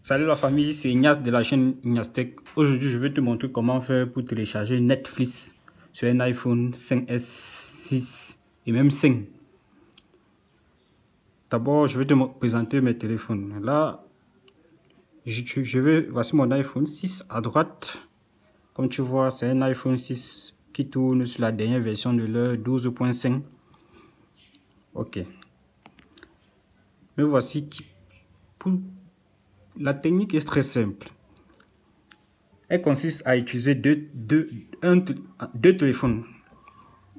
Salut la famille, c'est Ignace de la chaîne Ignace Tech. Aujourd'hui, je vais te montrer comment faire pour télécharger Netflix sur un iPhone 5S, 6 et même 5. D'abord, je vais te présenter mes téléphones. Là, voici mon iPhone 6 à droite. Comme tu vois, c'est un iPhone 6 qui tourne sur la dernière version de leur 12.5. Ok. Mais voici la technique est très simple. Elle consiste à utiliser deux téléphones.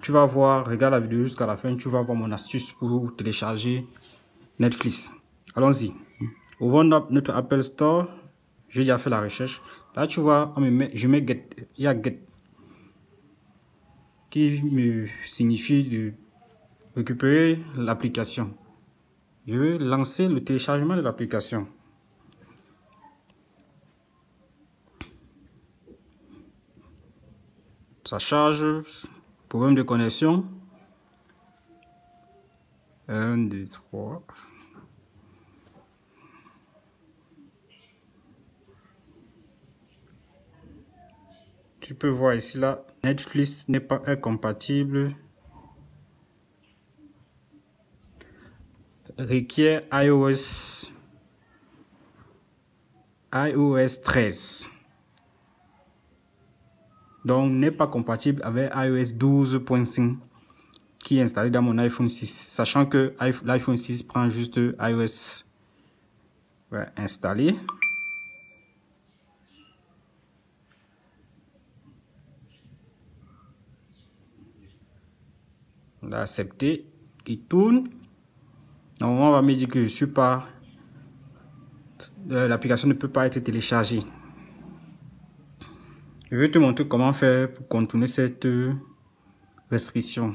Tu vas voir, regarde la vidéo jusqu'à la fin, tu vas voir mon astuce pour télécharger Netflix. Allons-y. Ouvrons notre Apple Store. J'ai déjà fait la recherche. Là, tu vois, je mets Get. Il y a Get qui me signifie de récupérer l'application. Je vais lancer le téléchargement de l'application. Ça charge. Problème de connexion. 1, 2, 3. Tu peux voir ici là, Netflix n'est pas incompatible. Requiert iOS 13. Donc n'est pas compatible avec iOS 12.5 qui est installé dans mon iPhone 6. Sachant que l'iPhone 6 prend juste iOS installé. On a accepté. Il tourne. Normalement, on va me dire que je suis pas. L'application ne peut pas être téléchargée. Je vais te montrer comment faire pour contourner cette restriction.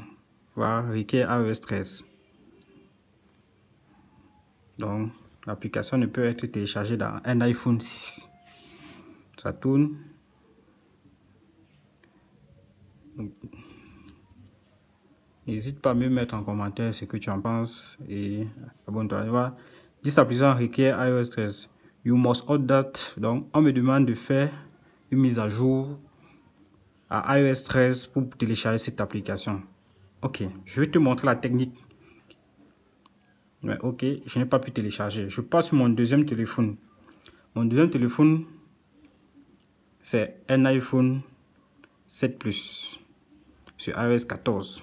Voilà, requiert iOS 13. Donc, l'application ne peut être téléchargée dans un iPhone 6. Ça tourne. N'hésite pas à me mettre en commentaire ce que tu en penses et abonne-toi. Voilà. This application requiert iOS 13. You must update. Donc, on me demande de faire une mise à jour à iOS 13 pour télécharger cette application. Ok, je vais te montrer la technique. Mais ok, je n'ai pas pu télécharger. Je passe sur mon deuxième téléphone. Mon deuxième téléphone, c'est un iPhone 7 Plus sur iOS 14.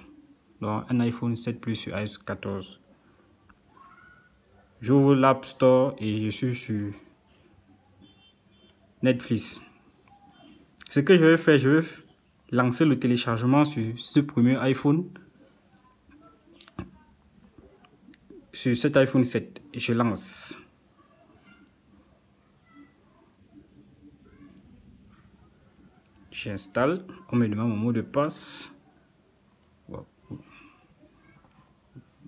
Donc, un iPhone 7 Plus sur iOS 14. J'ouvre l'App Store et je suis sur Netflix. Ce que je vais faire, je vais lancer le téléchargement sur ce premier iPhone. Sur cet iPhone 7. Et je lance. J'installe. On me demande mon mot de passe.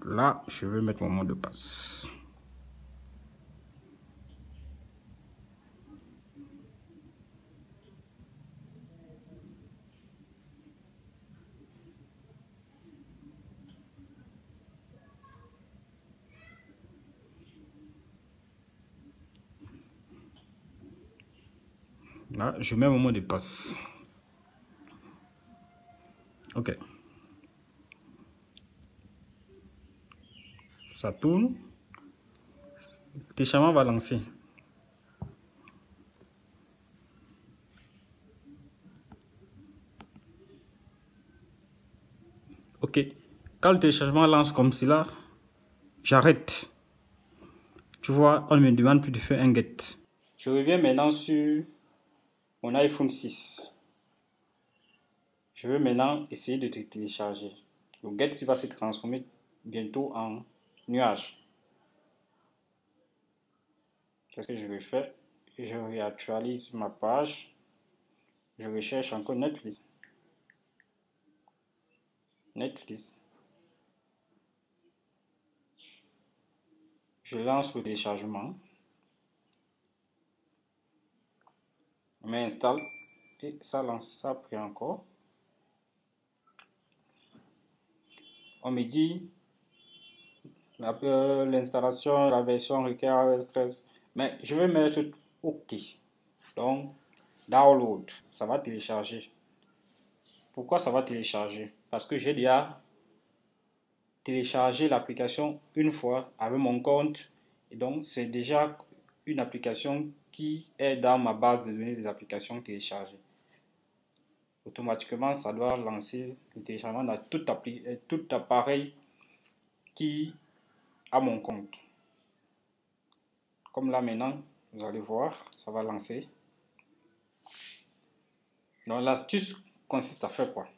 Là, je vais mettre mon mot de passe. Là, je mets mon mot de passe. Ok. Ça tourne. Le téléchargement va lancer. Ok. Quand le téléchargement lance comme cela, j'arrête. Tu vois, on ne me demande plus de faire un get. Je reviens maintenant sur mon iPhone 6. Je vais maintenant essayer de télécharger. Le get va se transformer bientôt en nuage. Qu'est-ce que je vais faire? Je réactualise ma page. Je recherche encore Netflix. Je lance le téléchargement. Je m'installe et ça lance, ça après encore. On me dit l'installation, la version requiert iOS 13. Mais je vais mettre OK. Donc, download, ça va télécharger. Pourquoi ça va télécharger? Parce que j'ai déjà téléchargé l'application une fois avec mon compte. Et donc, c'est déjà une application qui est dans ma base de données des applications téléchargées. Automatiquement, ça doit lancer le téléchargement dans tout appareil qui a mon compte. Comme là maintenant, vous allez voir, ça va lancer. Donc l'astuce consiste à faire quoi?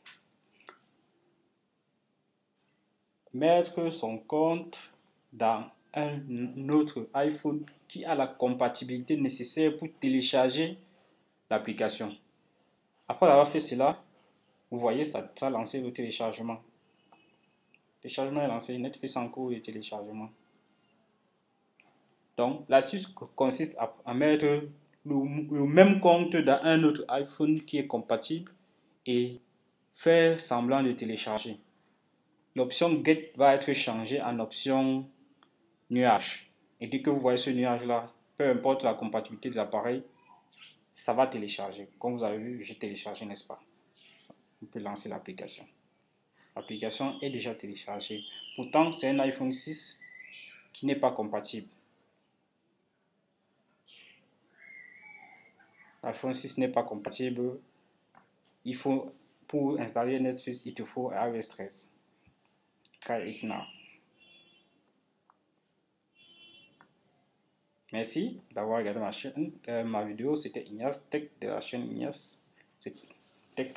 Mettre son compte dans un autre iPhone qui a la compatibilité nécessaire pour télécharger l'application. Après avoir fait cela, vous voyez, ça a lancé le téléchargement. Le téléchargement est lancé, Netflix en cours de téléchargement. Donc, l'astuce consiste à mettre le même compte dans un autre iPhone qui est compatible et faire semblant de télécharger. L'option Get va être changée en option nuage. Et dès que vous voyez ce nuage-là, peu importe la compatibilité de l'appareil, ça va télécharger. Comme vous avez vu, j'ai téléchargé, n'est-ce pas? On peut lancer l'application. L'application est déjà téléchargée. Pourtant, c'est un iPhone 6 qui n'est pas compatible. L'iPhone 6 n'est pas compatible. Il faut, pour installer Netflix, il te faut iOS 13. Try it now. Merci d'avoir regardé ma chaîne, ma vidéo. C'était Ignace Tech de la chaîne Ignace Tech.